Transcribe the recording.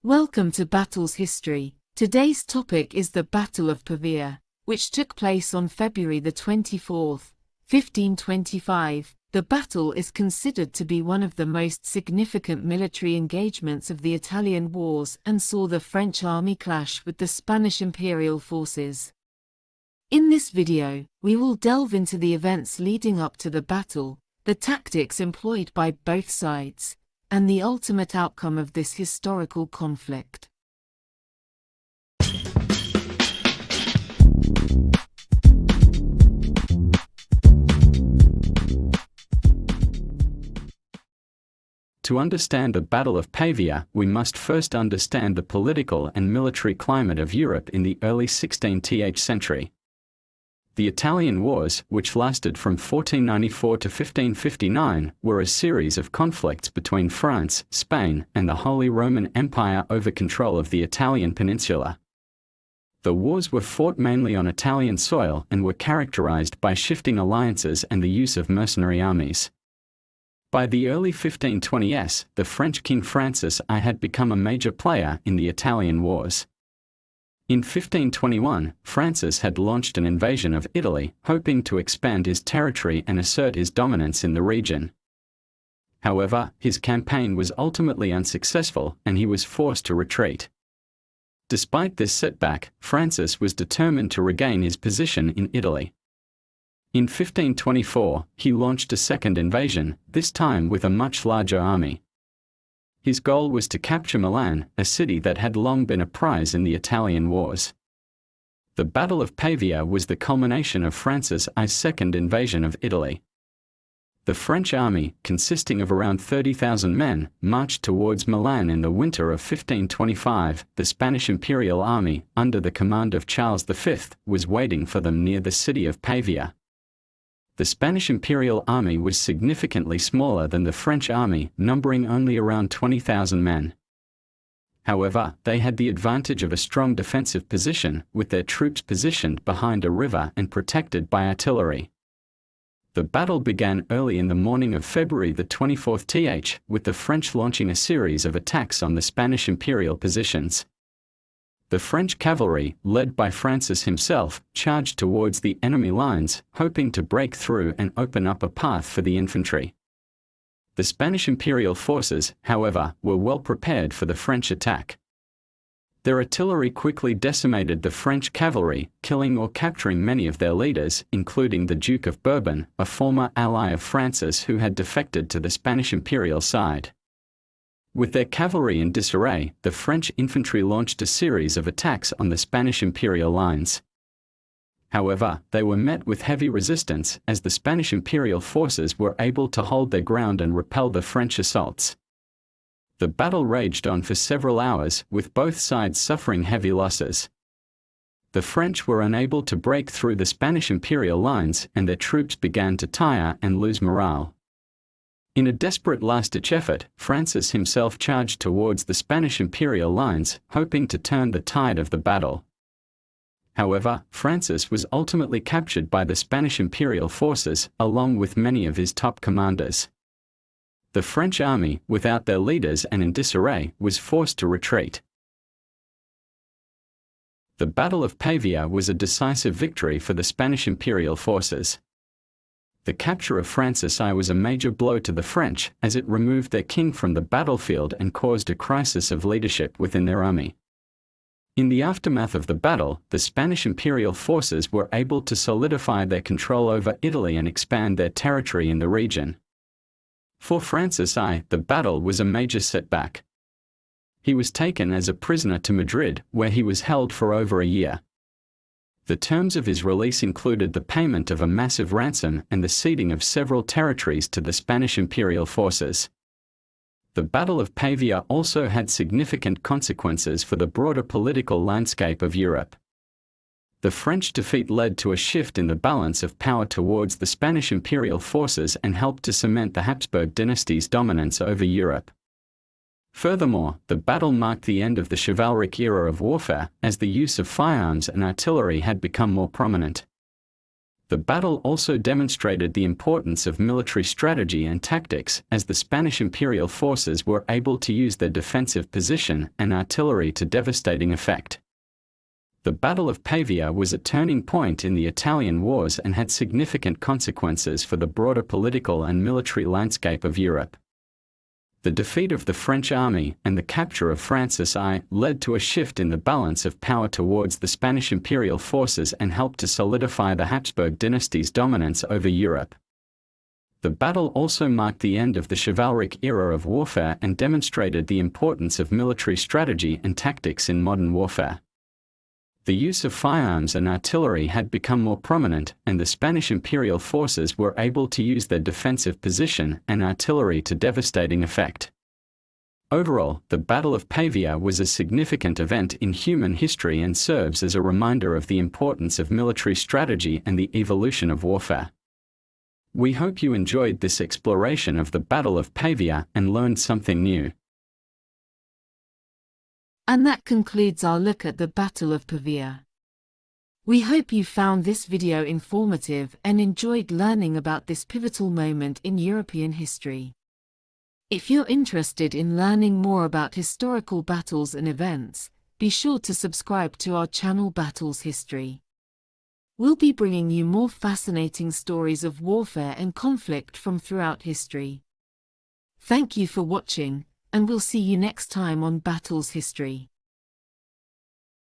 Welcome to Battles History. Today's topic is the Battle of Pavia, which took place on February the 24th, 1525. The battle is considered to be one of the most significant military engagements of the Italian wars and saw the French army clash with the Spanish imperial forces. In this video, we will delve into the events leading up to the battle, the tactics employed by both sides, and the ultimate outcome of this historical conflict. To understand the Battle of Pavia, we must first understand the political and military climate of Europe in the early 16th century. The Italian Wars, which lasted from 1494 to 1559, were a series of conflicts between France, Spain, and the Holy Roman Empire over control of the Italian peninsula. The wars were fought mainly on Italian soil and were characterized by shifting alliances and the use of mercenary armies. By the early 1520s, the French King Francis I had become a major player in the Italian Wars. In 1521, Francis had launched an invasion of Italy, hoping to expand his territory and assert his dominance in the region. However, his campaign was ultimately unsuccessful and he was forced to retreat. Despite this setback, Francis was determined to regain his position in Italy. In 1524, he launched a second invasion, this time with a much larger army. His goal was to capture Milan, a city that had long been a prize in the Italian Wars. The Battle of Pavia was the culmination of Francis I's second invasion of Italy. The French army, consisting of around 30,000 men, marched towards Milan in the winter of 1525. The Spanish Imperial Army, under the command of Charles V, was waiting for them near the city of Pavia. The Spanish Imperial Army was significantly smaller than the French army, numbering only around 20,000 men. However, they had the advantage of a strong defensive position, with their troops positioned behind a river and protected by artillery. The battle began early in the morning of February the 24th, with the French launching a series of attacks on the Spanish imperial positions. The French cavalry, led by Francis himself, charged towards the enemy lines, hoping to break through and open up a path for the infantry. The Spanish imperial forces, however, were well prepared for the French attack. Their artillery quickly decimated the French cavalry, killing or capturing many of their leaders, including the Duke of Bourbon, a former ally of Francis who had defected to the Spanish imperial side. With their cavalry in disarray, the French infantry launched a series of attacks on the Spanish imperial lines. However, they were met with heavy resistance, as the Spanish imperial forces were able to hold their ground and repel the French assaults. The battle raged on for several hours, with both sides suffering heavy losses. The French were unable to break through the Spanish imperial lines, and their troops began to tire and lose morale. In a desperate last-ditch effort, Francis himself charged towards the Spanish imperial lines, hoping to turn the tide of the battle. However, Francis was ultimately captured by the Spanish imperial forces, along with many of his top commanders. The French army, without their leaders and in disarray, was forced to retreat. The Battle of Pavia was a decisive victory for the Spanish imperial forces. The capture of Francis I was a major blow to the French, as it removed their king from the battlefield and caused a crisis of leadership within their army. In the aftermath of the battle, the Spanish imperial forces were able to solidify their control over Italy and expand their territory in the region. For Francis I, the battle was a major setback. He was taken as a prisoner to Madrid, where he was held for over a year. The terms of his release included the payment of a massive ransom and the ceding of several territories to the Spanish imperial forces. The Battle of Pavia also had significant consequences for the broader political landscape of Europe. The French defeat led to a shift in the balance of power towards the Spanish imperial forces and helped to cement the Habsburg dynasty's dominance over Europe. Furthermore, the battle marked the end of the chivalric era of warfare, as the use of firearms and artillery had become more prominent. The battle also demonstrated the importance of military strategy and tactics, as the Spanish imperial forces were able to use their defensive position and artillery to devastating effect. The Battle of Pavia was a turning point in the Italian wars and had significant consequences for the broader political and military landscape of Europe. The defeat of the French army and the capture of Francis I led to a shift in the balance of power towards the Spanish imperial forces and helped to solidify the Habsburg dynasty's dominance over Europe. The battle also marked the end of the chivalric era of warfare and demonstrated the importance of military strategy and tactics in modern warfare. The use of firearms and artillery had become more prominent, and the Spanish imperial forces were able to use their defensive position and artillery to devastating effect. Overall, the Battle of Pavia was a significant event in human history and serves as a reminder of the importance of military strategy and the evolution of warfare. We hope you enjoyed this exploration of the Battle of Pavia and learned something new. And that concludes our look at the Battle of Pavia. We hope you found this video informative and enjoyed learning about this pivotal moment in European history. If you're interested in learning more about historical battles and events, be sure to subscribe to our channel Battles History. We'll be bringing you more fascinating stories of warfare and conflict from throughout history. Thank you for watching, and we'll see you next time on Battles History.